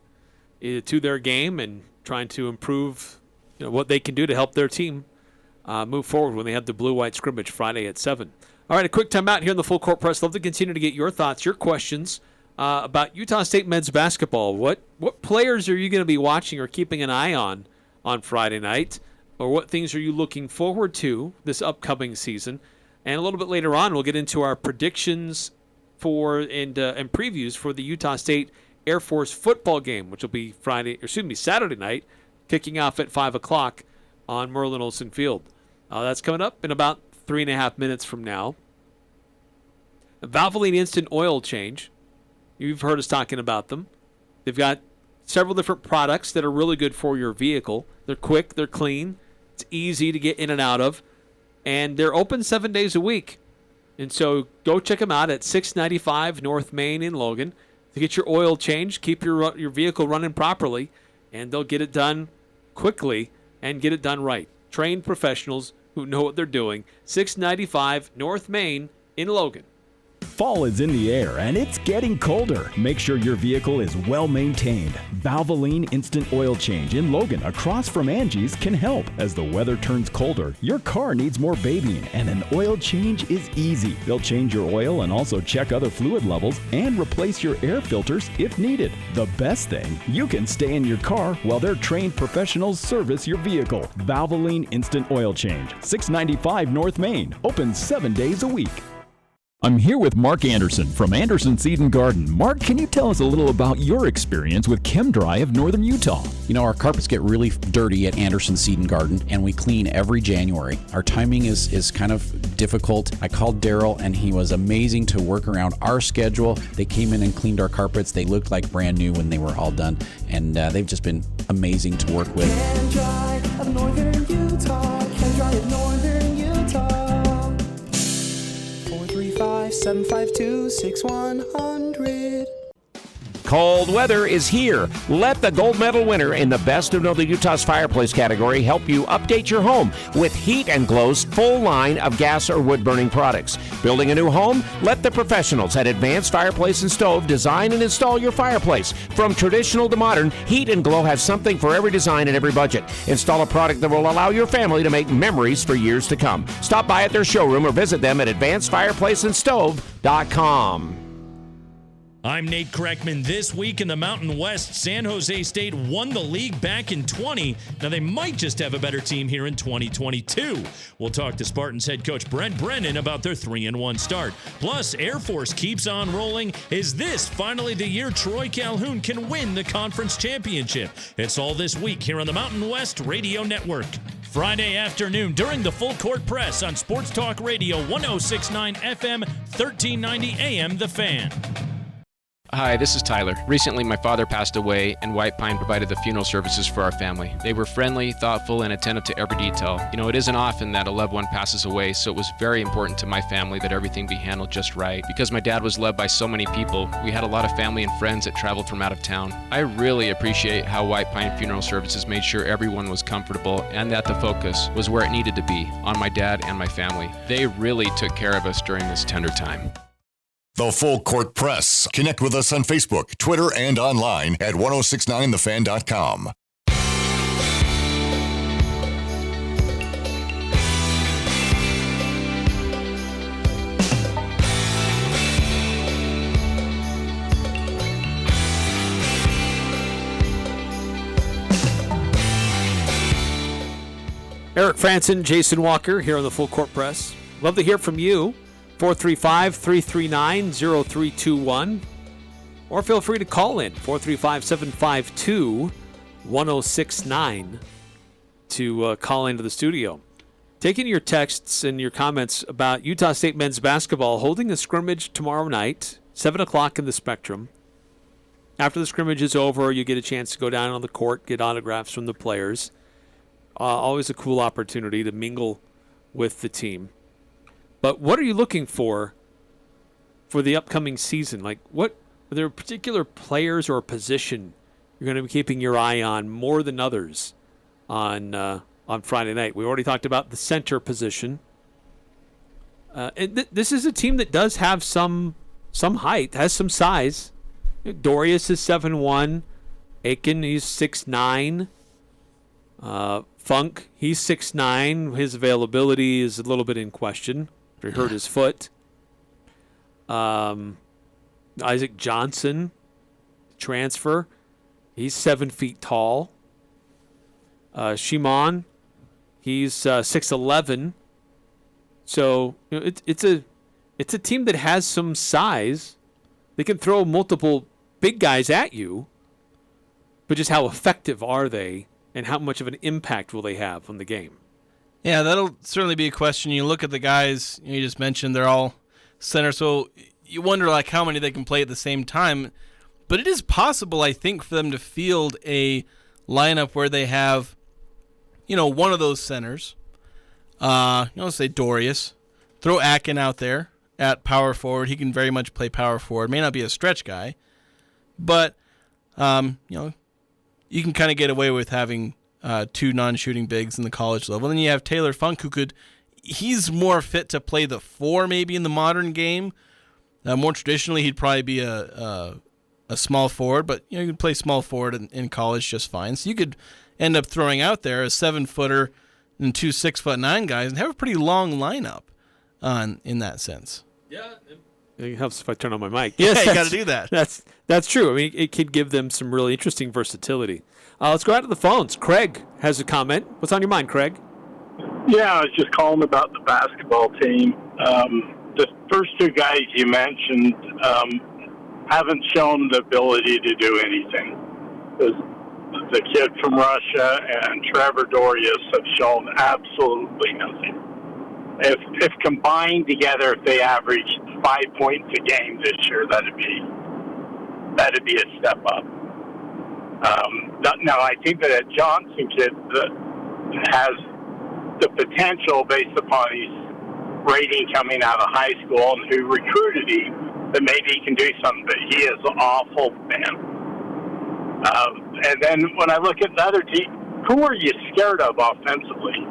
to their game and trying to improve what they can do to help their team move forward when they have the blue-white scrimmage Friday at 7. All right, a quick timeout here in the Full Court Press. Love to continue to get your thoughts, your questions about Utah State men's basketball. What players are you going to be watching or keeping an eye on Friday night? Or what things are you looking forward to this upcoming season? And a little bit later on, we'll get into our predictions for and previews for the Utah State Air Force football game, which will be Saturday night, kicking off at 5 o'clock on Merlin Olsen Field. That's coming up in about 3.5 minutes from now. A Valvoline Instant Oil Change. You've heard us talking about them. They've got several different products that are really good for your vehicle. They're quick, they're clean, it's easy to get in and out of, and they're open 7 days a week. And so go check them out at 695 North Main in Logan to get your oil changed, keep your vehicle running properly, and they'll get it done quickly and get it done right. Trained professionals who know what they're doing. 695 North Main in Logan. Fall is in the air and it's getting colder. Make sure your vehicle is well maintained. Valvoline Instant Oil Change in Logan across from Angie's can help. As the weather turns colder, your car needs more babying and an oil change is easy. They'll change your oil and also check other fluid levels and replace your air filters if needed. The best thing, you can stay in your car while their trained professionals service your vehicle. Valvoline Instant Oil Change, 695 North Main, open 7 days a week. I'm here with Mark Anderson from Anderson Seed and Garden. Mark, can you tell us a little about your experience with ChemDry of Northern Utah? You know, our carpets get really dirty at Anderson Seed and Garden, and we clean every January. Our timing is kind of difficult. I called Daryl, and he was amazing to work around our schedule. They came in and cleaned our carpets. They looked like brand new when they were all done, and they've just been amazing to work with. ChemDry of Northern Utah. ChemDry of Northern Utah. 435-752-6100. Cold weather is here. Let the gold medal winner in the Best of Northern Utah's fireplace category help you update your home with Heat and Glow's full line of gas or wood-burning products. Building a new home? Let the professionals at Advanced Fireplace and Stove design and install your fireplace. From traditional to modern, Heat and Glow has something for every design and every budget. Install a product that will allow your family to make memories for years to come. Stop by at their showroom or visit them at advancedfireplaceandstove.com. I'm Nate Kreckman. This week in the Mountain West, San Jose State won the league back in 20. Now they might just have a better team here in 2022. We'll talk to Spartans head coach Brent Brennan about their 3-1 start. Plus, Air Force keeps on rolling. Is this finally the year Troy Calhoun can win the conference championship? It's all this week here on the Mountain West Radio Network. Friday afternoon during the Full Court Press on Sports Talk Radio 106.9 FM, 1390 AM, The Fan. Hi, this is Tyler. Recently, my father passed away, and White Pine provided the funeral services for our family. They were friendly, thoughtful, and attentive to every detail. You know, it isn't often that a loved one passes away, so it was very important to my family that everything be handled just right. Because my dad was loved by so many people, we had a lot of family and friends that traveled from out of town. I really appreciate how White Pine Funeral Services made sure everyone was comfortable and that the focus was where it needed to be, on my dad and my family. They really took care of us during this tender time. The Full Court Press. Connect with us on Facebook, Twitter, and online at 1069thefan.com. Eric Frandsen, Jason Walker here on the Full Court Press. Love to hear from you. 435-339-0321. Or feel free to call in, 435-752-1069 to call into the studio. Taking your texts and your comments about Utah State men's basketball holding a scrimmage tomorrow night, 7 o'clock in the Spectrum. After the scrimmage is over, you get a chance to go down on the court, get autographs from the players. Always a cool opportunity to mingle with the team. But what are you looking for the upcoming season? Like, what are there particular players or position you're going to be keeping your eye on more than others on Friday night? We already talked about the center position. And this is a team that does have some height, has some size. Dorius is 7'1", Aiken, he's 6'9". Funk, he's 6'9". His availability is a little bit in question. He hurt his foot. Isaac Johnson, transfer. He's 7 feet tall. Shimon, he's 6'11". So it's a team that has some size. They can throw multiple big guys at you, but just how effective are they, and how much of an impact will they have on the game? Yeah, that'll certainly be a question. You look at the guys you just mentioned; they're all center, so you wonder like how many they can play at the same time. But it is possible, I think, for them to field a lineup where they have, one of those centers. Say Dorius, throw Akin out there at power forward. He can very much play power forward. May not be a stretch guy, but you can kind of get away with having two non-shooting bigs in the college level. Then you have Taylor Funk, he's more fit to play the 4 maybe in the modern game. More traditionally, he'd probably be a small forward, but you can play small forward in college just fine. So you could end up throwing out there a 7-footer and 2 6'9" guys and have a pretty long lineup in that sense. Yeah. It helps if I turn on my mic. Yes, you got to do that. That's true. I mean, it could give them some really interesting versatility. Let's go out to the phones. Craig has a comment. What's on your mind, Craig? Yeah, I was just calling about the basketball team. The first two guys you mentioned haven't shown the ability to do anything. The kid from Russia and Trevor Dorius have shown absolutely nothing. If combined together, if they averaged 5 points a game this year, that'd be a step up. Now, I think that Johnson kid has the potential, based upon his rating coming out of high school and who recruited him, that maybe he can do something. But he is awful, man. And then when I look at the other team, who are you scared of offensively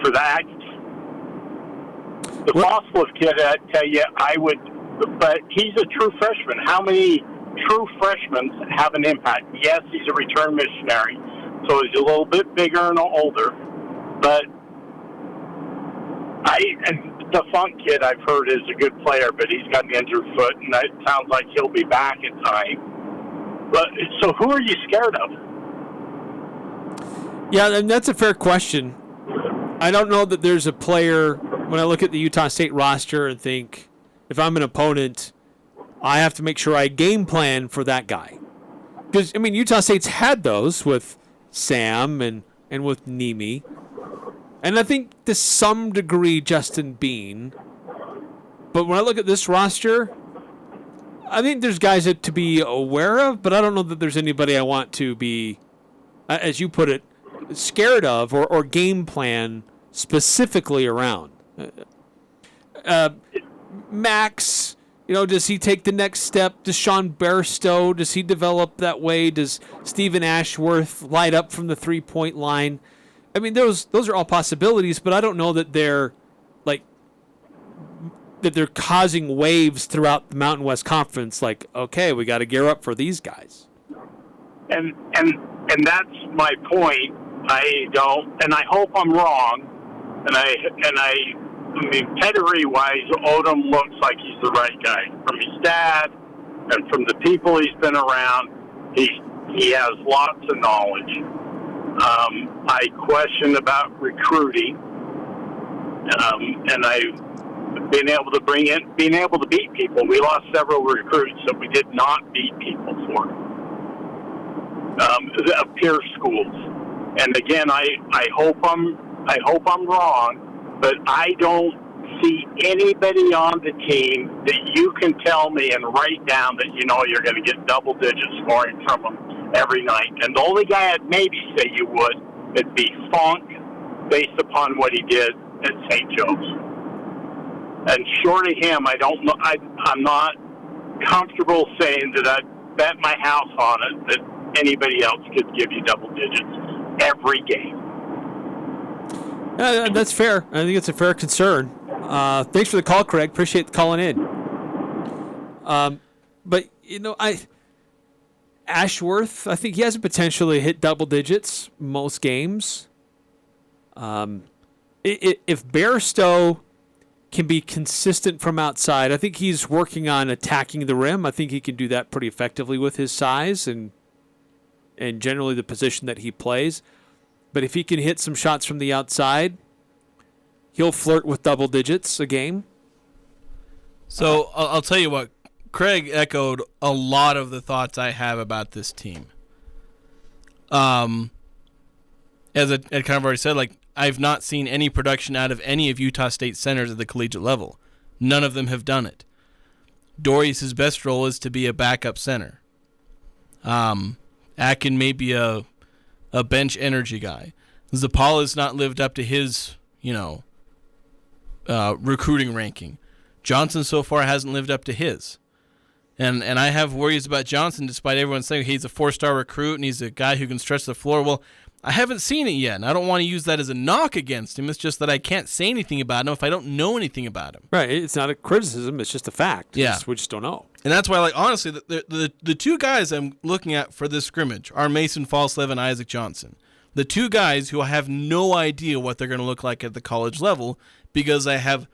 for the Aggies? The Fossilif kid, I tell you, but he's a true freshman. How many true freshmen have an impact? Yes, he's a return missionary, so he's a little bit bigger and older. But and the Funk kid, I've heard, is a good player, but he's got an injured foot, and it sounds like he'll be back in time. But so, who are you scared of? Yeah, and that's a fair question. I don't know that there's a player, when I look at the Utah State roster and think, if I'm an opponent, I have to make sure I game plan for that guy. Because, I mean, Utah State's had those with Sam and with Nimi. And I think to some degree Justin Bean. But when I look at this roster, I think there's guys to be aware of, but I don't know that there's anybody I want to be, as you put it, scared of or game plan specifically around. Max, does he take the next step? Does Sean Bairstow, does he develop that way? Does Stephen Ashworth light up from the 3-point line? I mean, those are all possibilities, but I don't know that they're causing waves throughout the Mountain West Conference. Like, okay, we got to gear up for these guys. And that's my point. I hope I'm wrong. And I mean, pedigree-wise, Odom looks like he's the right guy. From his dad and from the people he's been around, he has lots of knowledge. I question about recruiting, and I've been able to beat people. We lost several recruits that we did not beat people for. Peer schools, and again, I hope I'm wrong, but I don't see anybody on the team that you can tell me and write down that you're going to get double-digit scoring from them every night. And the only guy I'd maybe say you would be Funk, based upon what he did at St. Joe's. And short of him, I don't know. I'm not comfortable saying that I'd bet my house on it that anybody else could give you double digits every game. That's fair. I think it's a fair concern. Thanks for the call, Craig. Appreciate calling in. But Ashworth, I think he has a potential to hit double digits most games. If Bairstow can be consistent from outside, I think he's working on attacking the rim. I think he can do that pretty effectively with his size and generally the position that he plays. But if he can hit some shots from the outside, he'll flirt with double digits a game. So I'll tell you what, Craig echoed a lot of the thoughts I have about this team. As I kind of already said, I've not seen any production out of any of Utah State centers at the collegiate level. None of them have done it. Dorius' best role is to be a backup center. Akin may be a bench energy guy. Zapala's not lived up to his, recruiting ranking. Johnson so far hasn't lived up to his. And I have worries about Johnson, despite everyone saying he's a 4-star recruit and he's a guy who can stretch the floor. Well, I haven't seen it yet, and I don't want to use that as a knock against him. It's just that I can't say anything about him if I don't know anything about him. Right. It's not a criticism. It's just a fact. Yeah. We just don't know. And that's why, like, honestly, the two guys I'm looking at for this scrimmage are Mason Falslev and Isaac Johnson. The two guys who I have no idea what they're going to look like at the college level because I have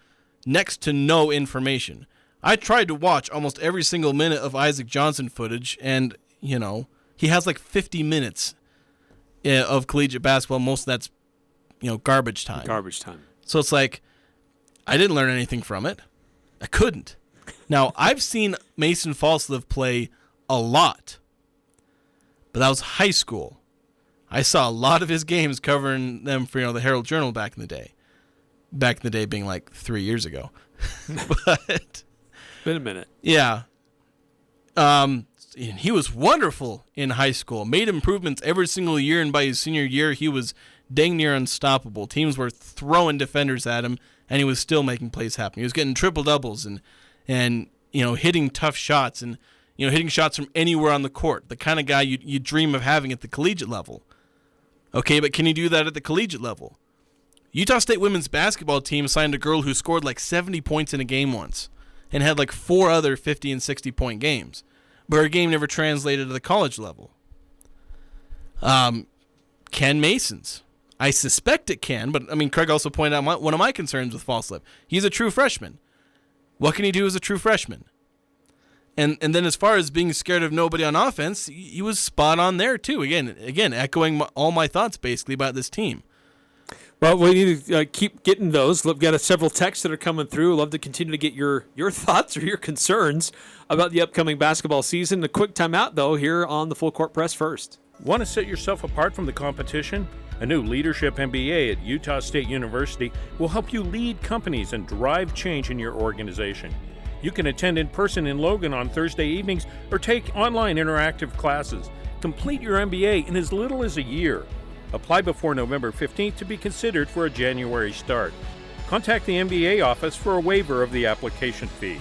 next to no information. I tried to watch almost every single minute of Isaac Johnson footage, and, you know, he has like 50 minutes of collegiate basketball. Most of that's, you know, garbage time. Garbage time. So it's like, I didn't learn anything from it. I couldn't. Now, I've seen Mason Falslev play a lot, but that was high school. I saw a lot of his games covering them for, you know, the Herald Journal back in the day. Back in the day being like 3 years ago. But been a minute. Yeah. And he was wonderful in high school. Made improvements every single year, and by his senior year, he was dang near unstoppable. Teams were throwing defenders at him, and he was still making plays happen. He was getting triple doubles and you know, hitting tough shots and, you know, hitting shots from anywhere on the court. The kind of guy you dream of having at the collegiate level. Okay, but can you do that at the collegiate level? Utah State women's basketball team signed a girl who scored like 70 points in a game once and had like 4 other 50 and 60-point games. But her game never translated to the college level. Ken Mason's. I suspect it can, but, I mean, Craig also pointed out one of my concerns with Falslev. He's a true freshman. What can he do as a true freshman? And then as far as being scared of nobody on offense, he was spot on there too. Again, echoing all my thoughts basically about this team. Well, we need to keep getting those. We've got several texts that are coming through. Love to continue to get your thoughts or your concerns about the upcoming basketball season. A quick timeout, though, here on the Full Court Press first. Want to set yourself apart from the competition? A new Leadership MBA at Utah State University will help you lead companies and drive change in your organization. You can attend in person in Logan on Thursday evenings or take online interactive classes. Complete your MBA in as little as a year. Apply before November 15th to be considered for a January start. Contact the MBA office for a waiver of the application fee.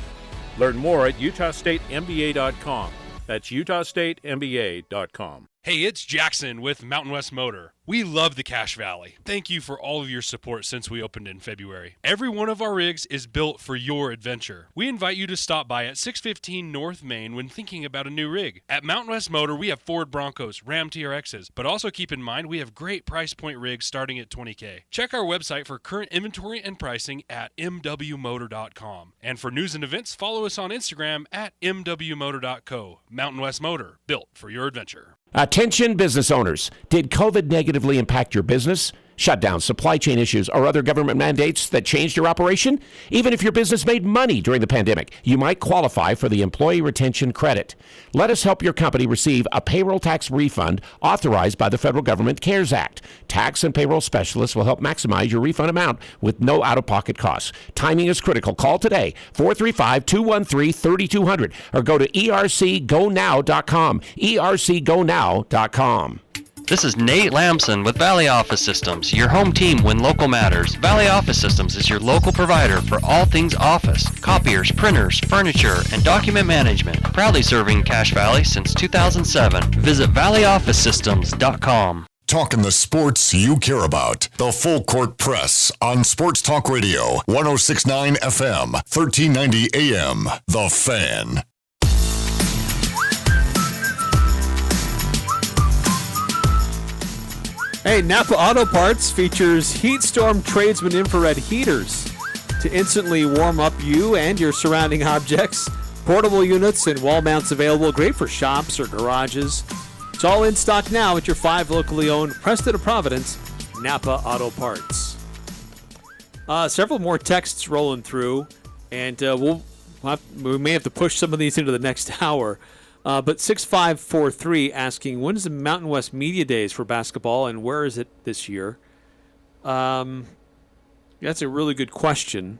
Learn more at utahstatemba.com. That's utahstatemba.com. Hey, it's Jackson with Mountain West Motor. We love the Cache Valley. Thank you for all of your support since we opened in February. Every one of our rigs is built for your adventure. We invite you to stop by at 615 North Main when thinking about a new rig. At Mountain West Motor, we have Ford Broncos, Ram TRXs, but also keep in mind we have great price point rigs starting at $20K. Check our website for current inventory and pricing at mwmotor.com. And for news and events, follow us on Instagram at mwmotor.co. Mountain West Motor, built for your adventure. Attention business owners. Did COVID negatively impact your business? Shutdowns, supply chain issues, or other government mandates that changed your operation? Even if your business made money during the pandemic, you might qualify for the Employee Retention Credit. Let us help your company receive a payroll tax refund authorized by the federal government CARES Act. Tax and payroll specialists will help maximize your refund amount with no out-of-pocket costs. Timing is critical. Call today, 435-213-3200, or go to ercgonow.com, ercgonow.com. This is Nate Lamson with Valley Office Systems, your home team when local matters. Valley Office Systems is your local provider for all things office, copiers, printers, furniture, and document management. Proudly serving Cache Valley since 2007. Visit valleyofficesystems.com. Talking the sports you care about. The Full Court Press on Sports Talk Radio, 106.9 FM, 1390 AM. The Fan. Hey, Napa Auto Parts features HeatStorm Tradesman infrared heaters to instantly warm up you and your surrounding objects. Portable units and wall mounts available, great for shops or garages. It's all in stock now at your 5 locally owned Preston of Providence Napa Auto Parts. Several more texts rolling through, and we may have to push some of these into the next hour. But 6543 asking, when is the Mountain West Media Days for basketball, and where is it this year? That's a really good question.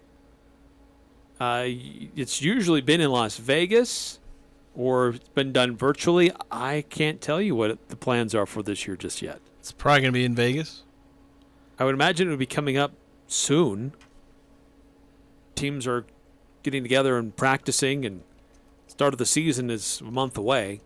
It's usually been in Las Vegas, or it's been done virtually. I can't tell you what the plans are for this year just yet. It's probably going to be in Vegas. I would imagine it would be coming up soon. Teams are getting together and practicing, and start of the season is a month away.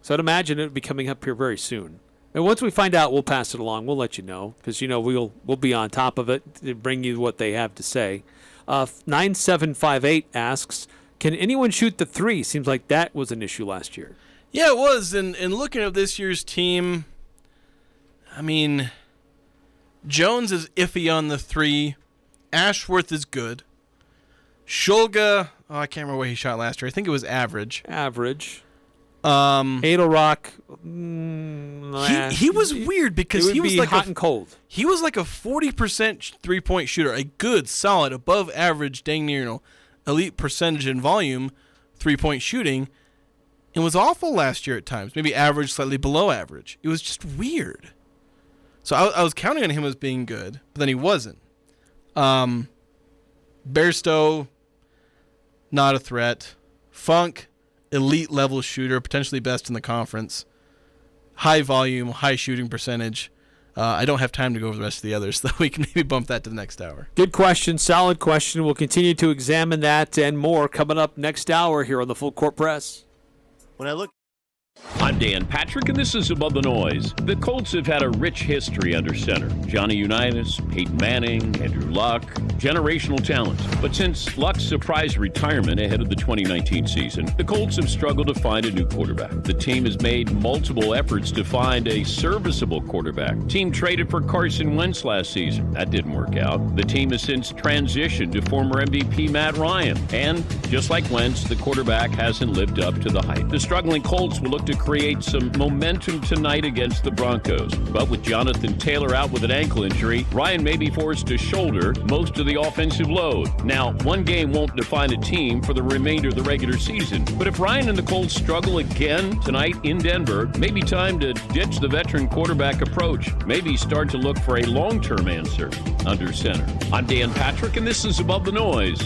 So I'd imagine it would be coming up here very soon. And once we find out, we'll pass it along. We'll let you know because, we'll be on top of it to bring you what they have to say. 9758 asks, can anyone shoot the three? Seems like that was an issue last year. Yeah, it was. And looking at this year's team, I mean, Jones is iffy on the three. Ashworth is good. Shulga, I can't remember what he shot last year. I think it was average. Edelrock. He was weird because he was like hot and cold. He was like a 40% 3-point shooter, a good, solid, above average, dang near elite percentage in volume 3-point shooting, and was awful last year at times. Maybe average, slightly below average. It was just weird. So I was counting on him as being good, but then he wasn't. Bairstow, not a threat. Funk, elite level shooter, potentially best in the conference. High volume, high shooting percentage. I don't have time to go over the rest of the others, so we can maybe bump that to the next hour. Good question, solid question. We'll continue to examine that and more coming up next hour here on the Full Court Press. When I look, I'm Dan Patrick, and this is Above the Noise. The Colts have had a rich history under center. Johnny Unitas, Peyton Manning, Andrew Luck, generational talent. But since Luck's surprise retirement ahead of the 2019 season, the Colts have struggled to find a new quarterback. The team has made multiple efforts to find a serviceable quarterback. Team traded for Carson Wentz last season. That didn't work out. The team has since transitioned to former MVP Matt Ryan. And just like Wentz, the quarterback hasn't lived up to the hype. The struggling Colts will look to create some momentum tonight against the Broncos. But with Jonathan Taylor out with an ankle injury, Ryan may be forced to shoulder most of the offensive load. Now, one game won't define a team for the remainder of the regular season. But if Ryan and the Colts struggle again tonight in Denver, maybe time to ditch the veteran quarterback approach. Maybe start to look for a long-term answer under center. I'm Dan Patrick, and this is Above the Noise.